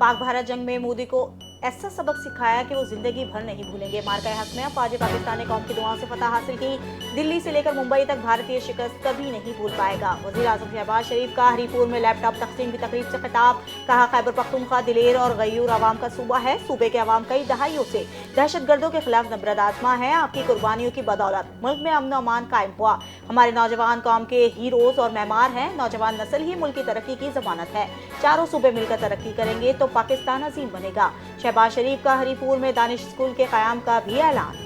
पाक भारत जंग में मोदी को ऐसा सबक सिखाया कि वो जिंदगी भर नहीं भूलेंगे। मार्का हक में अफवाज पाकिस्तान ने कौम की दुआओं से फतह हासिल की। दिल्ली से लेकर मुंबई तक भारतीय शिकस्त कभी नहीं भूल पाएगा। वजीर आजम शहबाज शरीफ का हरीपुर में लैपटॉप तकसीम की तकरीब से खिताब। कहा, खैबर पख्तूनख्वा दिलेर और गयूर अवाम का सूबा है। सूबे के अवाम कई दहाइयों से दहशतगर्दों के खिलाफ नबरद आजमा है। आपकी कुर्बानियों की बदौलत मुल्क में अमन अमान कायम हुआ। हमारे नौजवान कौम के हीरोज और मेहमान हैं। नौजवान नस्ल ही मुल्क की तरक्की की जमानत है। चारों सूबे मिलकर तरक्की करेंगे तो पाकिस्तान अजीम बनेगा। शहबाज शरीफ का हरीपुर में दानिश स्कूल के कयाम का भी ऐलान।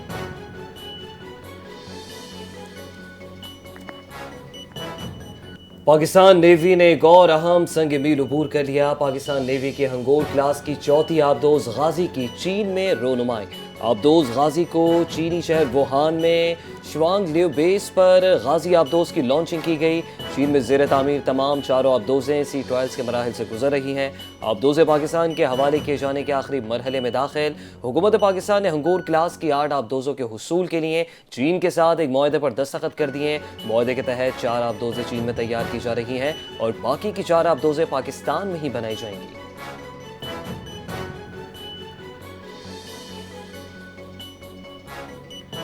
पाकिस्तान नेवी ने एक और अहम संग मील अबूर कर लिया। पाकिस्तान नेवी के हंगोर क्लास की चौथी आबदोज गाजी की चीन में रोनुमाई। आबदोज गाजी को चीनी शहर वुहान में शुआंग लियो बेस पर गाजी आबदोज की लॉन्चिंग की गई। चीन में ज़ेर तामीर तमाम चारों आबदोजें सी ट्रायल्स के मराहिल से गुजर रही हैं। आबदोज़ें पाकिस्तान के हवाले किए जाने के आखिरी मरहले में दाखिल। हुकूमत पाकिस्तान ने हंगोर क्लास की 8 आबदोज़ों के हुसूल के लिए चीन के साथ एक मुआहदे पर दस्तखत कर दिए। मुआहदे के तहत 4 आबदोज़ें चीन में तैयार की जा रही हैं और बाकी की 4 आबदोज़ें पाकिस्तान में ही बनाई जाएंगी।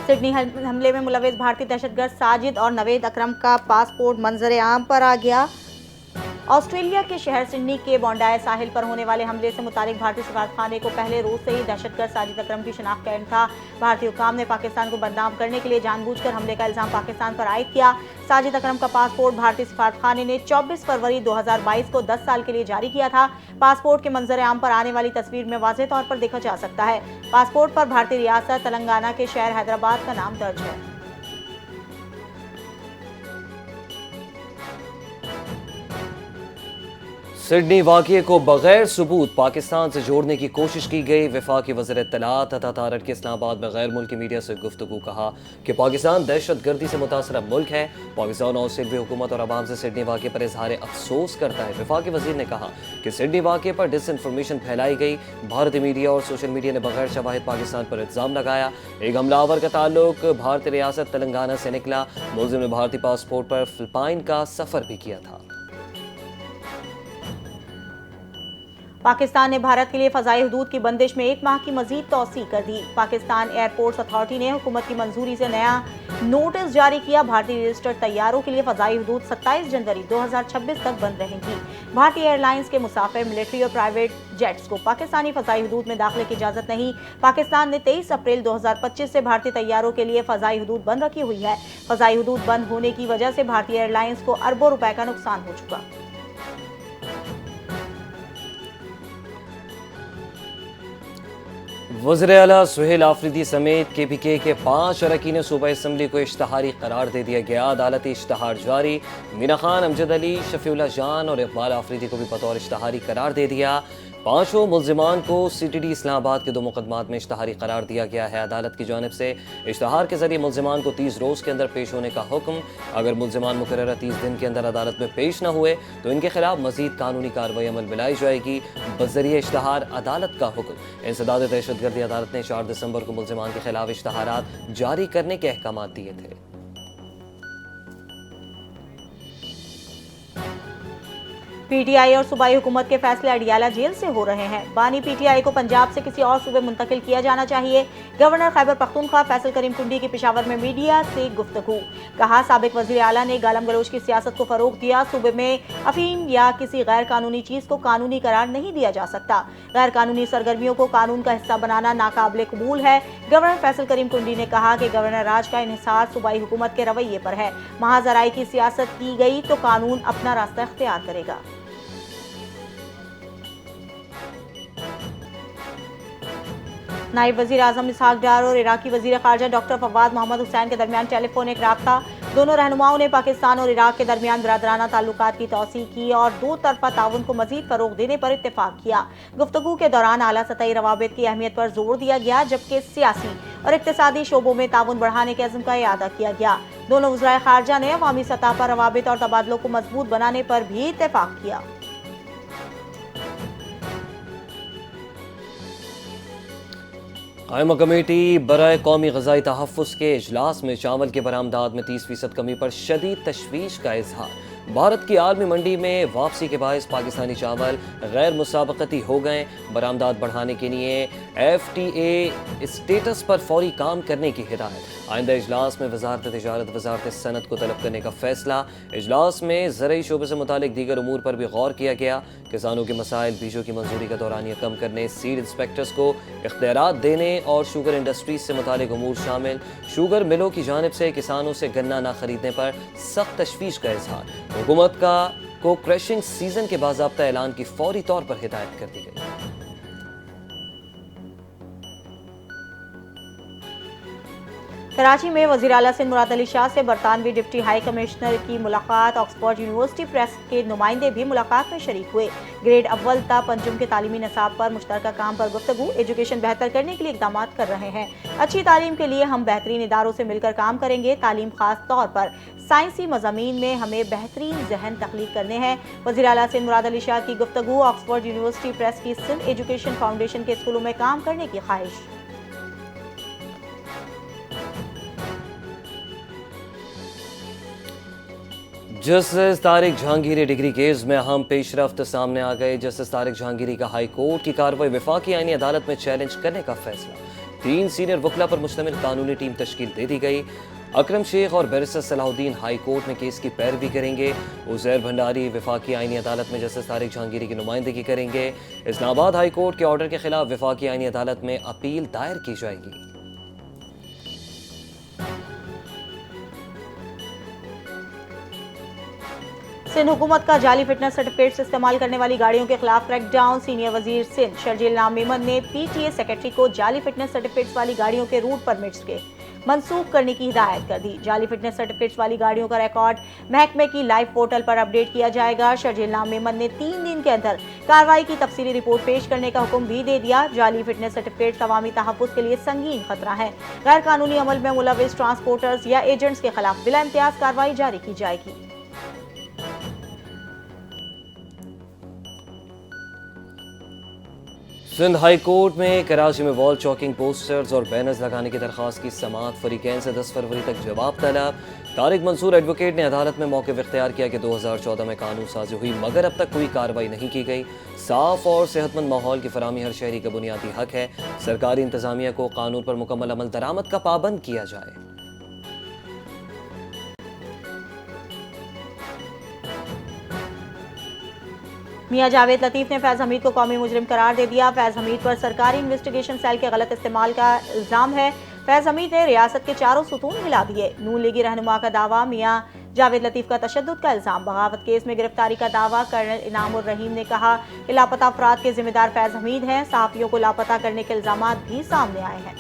सिडनी हमले में मुलविस भारतीय दहशतगर्द साजिद और नवेद अकरम का पासपोर्ट मंजर आम पर आ गया। ऑस्ट्रेलिया के शहर सिडनी के बोंडाई साहिल पर होने वाले हमले से मुतालिक भारतीय सफारतखाने को पहले रोज से ही दहशतगर्द साजिद अकरम की शिनाख्त का इल्म था। भारतीय हुकाम ने पाकिस्तान को बदनाम करने के लिए जानबूझकर हमले का इल्जाम पाकिस्तान पर आयद किया। साजिद अकरम का पासपोर्ट भारतीय सफारतखाने ने 24 फरवरी 2022 को 10 साल के लिए जारी किया था। पासपोर्ट के मंजर आम पर आने वाली तस्वीर में वाज़ेह तौर पर देखा जा सकता है। पासपोर्ट पर भारतीय रियासत तेलंगाना के शहर हैदराबाद का नाम दर्ज है। सिडनी वाक़ये को बगैर सबूत पाकिस्तान से जोड़ने की कोशिश की गई। वफाकी वज़ीर इत्तलात अता तारड़ के इस्लामाबाद में गैर मुल्की मीडिया से गुफ्तगू। कहा कि पाकिस्तान दहशतगर्दी से मुतासरा मुल्क है। पाकिस्तान और सिडनी हुकूमत और अवाम से सिडनी वाक़ये पर इजहार अफसोस करता है। वफाकी वज़ीर ने कहा कि सिडनी वाक़ये पर डिसइंफॉर्मेशन फैलाई गई। भारतीय मीडिया और सोशल मीडिया ने बगैर शवाहिद पाकिस्तान पर इल्ज़ाम लगाया। एक हमलावर का ताल्लुक भारतीय रियासत तेलंगाना से निकला। मुलजिम ने भारतीय पासपोर्ट पर फिलिपाइन का सफ़र भी किया था। पाकिस्तान ने भारत के लिए फ़ज़ाई हदूद की बंदिश में 1 माह की मजीद तौसी कर दी। पाकिस्तान एयरपोर्ट्स अथॉरिटी ने हुकूमत की मंजूरी से नया नोटिस जारी किया। भारतीय रजिस्टर्ड तैयारों के लिए फ़ज़ाई हदूद 27 जनवरी 2026 तक बंद रहेंगी। भारतीय एयरलाइंस के मुसाफिर, मिलिट्री और प्राइवेट जेट्स को पाकिस्तानी फ़ज़ाई हदूद में दाखिले की इजाज़त नहीं। पाकिस्तान ने 23 अप्रैल 2025 से भारतीय तैयारों के लिए फ़ज़ाई हदूद बंद रखी हुई है। फ़ज़ाई हदूद बंद होने की वजह से भारतीय एयरलाइंस को अरबों रुपए का नुकसान हो चुका। वज़ीर आला सुहेल आफरीदी समेत KPK के 5 अरकान सूबा असम्बली को इश्तहारी करार दे दिया गया। अदालती इश्तहार जारी। मीना खान, अमजद अली, शफीउल्लाह जान और इकबाल आफरीदी को भी बतौर इश्तहारी करार दे दिया। 5 मुल्जिमान को CTD इस्लामाबाद के 2 मुकदमात में इश्तहारी करार दिया गया है। अदालत की जानिब से इश्तहार के जरिए मुल्जिमान को 30 रोज़ के अंदर पेश होने का हुक्म। अगर मुल्जिमान मुकर्ररा 30 दिन के अंदर अदालत में पेश न हुए तो इनके खिलाफ मजीद कानूनी कार्रवाई अमल में लाई जाएगी। बज़रिए इश्तहार अदालत का हुक्म। इंसदाद दहशतगर्दी अदालत ने 4 दिसंबर को मुल्जिमान के खिलाफ इश्तहारात जारी करने के अहकाम दिए थे। PTI और सूबाई हुकूमत के फैसले अडियाला जेल से हो रहे हैं। बानी PTI को पंजाब से किसी और सूबे मुंतकिल किया जाना चाहिए। गवर्नर खैबर पख्तूनख्वा फैसल करीम कुंडी की पेशावर में मीडिया से गुफ्तगू। कहा, साबिक वज़ीर आला ने गालम गलोच की सियासत को फरोग दिया। सूबे में अफीम या किसी गैर कानूनी चीज़ को कानूनी करार नहीं दिया जा सकता। गैर कानूनी सरगर्मियों को कानून का हिस्सा बनाना नाकाबिले कबूल है। गवर्नर फैसल करीम कुंडी ने कहा कि गवर्नर राज का इन्हिसार सूबाई हुकूमत के रवैये पर है। महाजराई की सियासत की गई तो कानून अपना रास्ता इख्तियार करेगा। नायब वज़ीर आज़म इसहाक डार और इराकी वज़ीर ख़ारजा डॉक्टर फवाद मोहम्मद हुसैन के दरमियान टेलीफोनिक राब्ता। दोनों रहनुमाओं ने पाकिस्तान और इराक के दरमियान बरादराना ताल्लुकात की तौसीक़ की और 2 तरफ़ा ताउन को मज़ीद फ़रोग़ देने पर इत्तेफ़ाक़ किया। गुफ्तगू के दौरान आला सतही रवाबित की अहमियत पर जोर दिया गया, जबकि सियासी और इक़्तिसादी शोबों में ताउन बढ़ाने के अज़्म का इआदा किया गया। दोनों वज़राए ख़ारजा ने अवामी सतह पर रवाबित और तबादलों को मजबूत बनाने पर भी इत्तेफ़ाक़ किया। कायमा कमेटी बराए कौमी ग़ज़ाई तहफ़्फ़ुज़ के इजलास में चावल के बरामदात में 30% कमी पर शदीद तशवीश का इजहार। भारत की आलमी मंडी में वापसी के बायस पाकिस्तानी चावल गैर मुसाबकती हो गए। बरामदात बढ़ाने के लिए FTA स्टेटस पर फौरी काम करने की हिदायत। आइंदा इजलास में वजारत तिजारत वजारत सनत को तलब करने का फैसला। इजलास में ज़रई शोबे से मुतालिक दीगर उमूर पर भी गौर किया गया। किसानों के मसाइल, बीजों की मंजूरी का दौरानिया कम करने, सीड इंस्पेक्टर्स को इख्तियारात देने और शुगर इंडस्ट्रीज से मुतालिक उमूर शामिल। शुगर मिलों की जानिब से किसानों से गन्ना ना खरीदने पर सख्त तशवीश का इजहार। हुकूमत को क्रशिंग सीजन के बाज़ाब्ता ऐलान की फौरी तौर पर हिदायत कर दी गई। कराची में वज़ीर आला सिंध मुराद अली शाह से बरतानवी डिप्टी हाई कमिश्नर की मुलाकात। ऑक्सफोर्ड यूनिवर्सिटी प्रेस के नुमाइंदे भी मुलाकात में शरीक हुए। ग्रेड अव्वल ता पंजुम के तालीमी निसाब पर मुश्तरका काम पर गुफ्तगू। एजुकेशन बेहतर करने के लिए इकदाम कर रहे हैं। अच्छी तालीम के लिए हम बेहतरीन इदारों से मिलकर काम करेंगे। तालीम खास तौर पर साइंसी मज़ामीन में हमें बेहतरीन जहन तख्लीक करने हैं। वज़ीर आला सिंध मुराद अली शाह की गुफ्तगू। ऑक्सफोर्ड यूनिवर्सिटी प्रेस की सिंध एजुकेशन फाउंडेशन के स्कूलों में काम करने की ख्वाहिश। Justice Tariq Jahangiri degree case में अहम पेशरफ्त सामने आ गए। जस्टिस तारिक जहांगीरी का हाई कोर्ट की कार्रवाई वफाकी आईनी अदालत में चैलेंज करने का फैसला। 3 सीनियर वकला पर मुश्तमिल कानूनी टीम तश्कील दे दी गई। अकरम शेख और बैरिस्टर सलाहुद्दीन हाई कोर्ट में केस की पैरवी करेंगे। उज़ैर भंडारी वफाकी आईनी अदालत में जस्टिस तारिक जहांगीरी की नुमाइंदगी करेंगे। इस्लामाबाद हाई कोर्ट के ऑर्डर के खिलाफ वफाकी आईनी अदालत में अपील दायर की जाएगी। सिंध हुकूमत का जाली फिटनेस सर्टिफिकेट्स इस्तेमाल करने वाली गाड़ियों के खिलाफ क्रैकडाउन। सीनियर वजीर सिंध शर्जील नाम मेमन ने PTA सेक्रेटरी को जाली फिटनेस सर्टिफिकेट्स वाली गाड़ियों के रूट परमिट्स के मनसूख करने की हिदायत कर दी। जाली फिटनेस सर्टिफिकेट्स वाली गाड़ियों का रिकॉर्ड महकमे की लाइव पोर्टल पर अपडेट किया जाएगा। शर्जील नाम मेमन ने 3 दिन के अंदर कार्रवाई की तफसीली रिपोर्ट पेश करने का हुक्म भी दे दिया। जाली फिटनेस सर्टिफिकेट्स अवामी तहफ़्फ़ुज़ के लिए संगीन खतरा है। गैर कानूनी अमल में मुलविस ट्रांसपोर्टर्स या एजेंट्स के खिलाफ बिला इम्तियाज कार्रवाई जारी की जाएगी। सिंध हाई कोर्ट में कराची में वॉल चॉकिंग पोस्टर्स और बैनर्स लगाने की दरख्वास्त की समाअत। फरीकैन से 10 फरवरी तक जवाब तलब। तारिक मंसूर एडवोकेट ने अदालत में मौक़िफ़ इख्तियार किया कि 2014 में कानून साजी हुई मगर अब तक कोई कार्रवाई नहीं की गई। साफ और सेहतमंद माहौल की फराहमी हर शहरी का बुनियादी हक है। सरकारी इंतजामिया को कानून पर मुकम्मल अमल दरामद का पाबंद किया जाए। मियां जावेद लतीफ़ ने फैज़ हमीद को कौमी मुजरिम करार दे दिया। फैज़ हमीद पर सरकारी इन्वेस्टिगेशन सेल के गलत इस्तेमाल का इल्ज़ाम है। फैज़ हमीद ने रियासत के चारों सुतून हिला दिए। नून लीगी रहनुमा का दावा। मियां जावेद लतीफ़ का तशद्दुद का इल्ज़ाम। बगावत केस में गिरफ्तारी का दावा। कर्नल इनामुर रहीम ने कहा कि लापता अफराद के जिम्मेदार फैज़ हमीद हैं। सहाफ़ियों को लापता करने के इल्ज़ाम भी सामने आए हैं।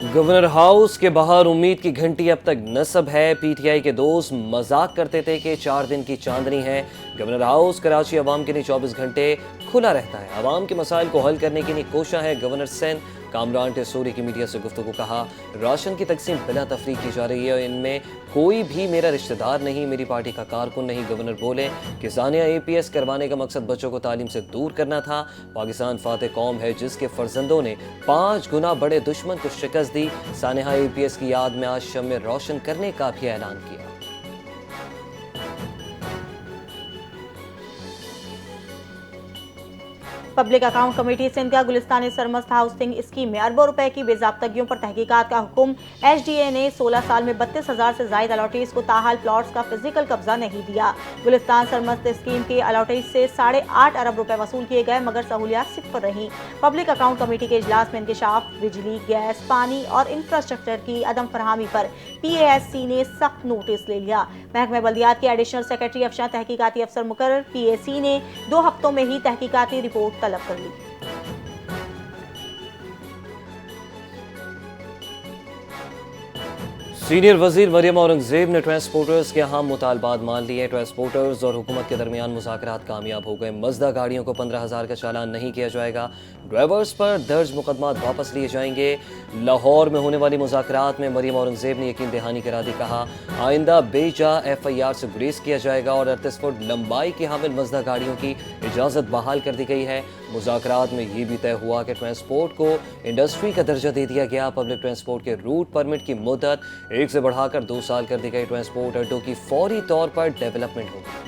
गवर्नर हाउस के बाहर उम्मीद की घंटी अब तक नस्ब है। PTI के दोस्त मजाक करते थे कि 4 दिन की चांदनी है। गवर्नर हाउस कराची अवाम के लिए 24 घंटे खुला रहता है। अवाम के मसाइल को हल करने की लिए कोशिश है। गवर्नर सिंध कामरान टेसूरी की मीडिया से गुफ्तगू। कहा राशन की तकसीम बिला तफरीक की जा रही है। इनमें कोई भी मेरा रिश्तेदार नहीं, मेरी पार्टी का कारकुन नहीं। गवर्नर बोले कि सानिया APS करवाने का मकसद बच्चों को तालीम से दूर करना था। पाकिस्तान फातेह कौम है जिसके फर्जंदों ने 5 गुना बड़े दुश्मन को शिकस्त दी। सानिया APS की याद में आज शम्मे रोशन करने का भी ऐलान किया। पब्लिक अकाउंट कमेटी सिंध का गुलिस्तान सरमस्त हाउसिंग स्कीम में अरबों रुपए की बेज़ाब्तगियों पर तहकीकात का हुक्म। HDA ने 16 साल में 32,000 से ज्यादा अलॉटीज को ताहाल प्लॉट्स का फिजिकल कब्जा नहीं दिया। गुलिस्तान सरमस्त स्कीम की अलॉटीज से 8.5 अरब रुपए वसूल किए गए मगर सहूलियात सिफर रही। पब्लिक अकाउंट कमेटी के इजलास में इंकशाफ, बिजली, गैस, पानी और इंफ्रास्ट्रक्चर की अदम फरहमी पर PASC ने सख्त नोटिस ले लिया। महकमे बल्दियात के एडिशनल सेक्रेटरी अफशा तहकीकाती अफसर मुकर्रर PAC ने 2 हफ्तों में ही तहकीकाती रिपोर्ट तलब कर ली। सीनियर वजीर मरियम औरंगजेब ने ट्रांसपोर्टर्स के अहम मुतालबात मान लिए। ट्रांसपोर्टर्स और हुकूमत के दरमियान मुज़ाकरात कामयाब हो गए। मज़दा गाड़ियों को 15,000 का चालान नहीं किया जाएगा। ड्राइवर्स पर दर्ज मुकदमात वापस लिए जाएंगे। लाहौर में होने वाली मुज़ाकरात में मरियम औरंगजेब ने यकीन दहानी करा दी। कहा आइंदा बेजा FIR से गुरेज किया जाएगा और 38 फुट लंबाई की हामिल मज़दा गाड़ियों की इजाज़त बहाल कर दी गई है। मुज़ाकरात में ये भी तय हुआ कि ट्रांसपोर्ट को इंडस्ट्री का दर्जा दे दिया गया। पब्लिक ट्रांसपोर्ट के रूट परमिट की मुद्दत 1 से बढ़ाकर 2 साल कर दी गई। ट्रांसपोर्ट अड्डों की फौरी तौर पर डेवलपमेंट होगी।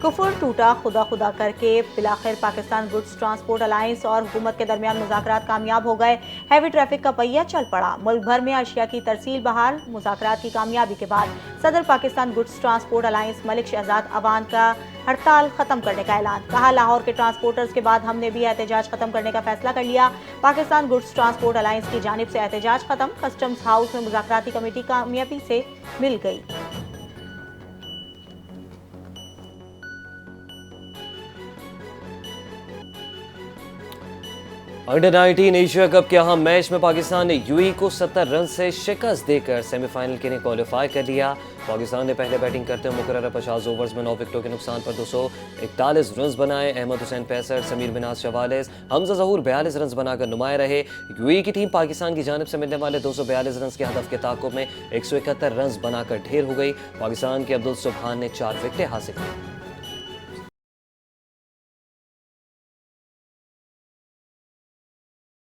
कुफर टूटा खुदा खुदा करके बिलाखिर पाकिस्तान गुड्स ट्रांसपोर्ट अलायंस और हुकूमत के दरमियान मुज़ाकरात कामयाब हो गए। हैवी ट्रैफिक का पहिया चल पड़ा। मुल्क भर में अशिया की तरसील बहाल। मुज़ाकरात की कामयाबी के बाद सदर Pakistan goods transport alliance Malik Shahzad Awan का हड़ताल खत्म करने का ऐलान। कहा, लाहौर के ट्रांसपोर्टर्स के बाद हमने भी एहतजाज खत्म करने का फैसला कर लिया। पाकिस्तान गुड्स ट्रांसपोर्ट अलायंस की जानिब से एहतजाज खत्म। कस्टम्स हाउस में मुज़ाकराती कमेटी कामयाबी से मिल गई। अंडर 19 एशिया कप के अहम मैच में पाकिस्तान ने यूएई को 70 रन से शिकस्त देकर सेमीफाइनल के लिए क्वालिफाई कर लिया। पाकिस्तान ने पहले बैटिंग करते हुए मुकर्रर 50 ओवर्स में 9 विकेटों के नुकसान पर 241 रन बनाए। अहमद हुसैन 65, समीर मिनाज 44, हमजा जहूर 42 रन बनाकर नुमाया रहे। यूएई की टीम पाकिस्तान की जानिब से मिलने वाले 242 रन के हदफ के ताक़ुब में 171 रन बनाकर ढेर हो गई। पाकिस्तान के अब्दुल सुबहान ने 4 विकेटें हासिल की।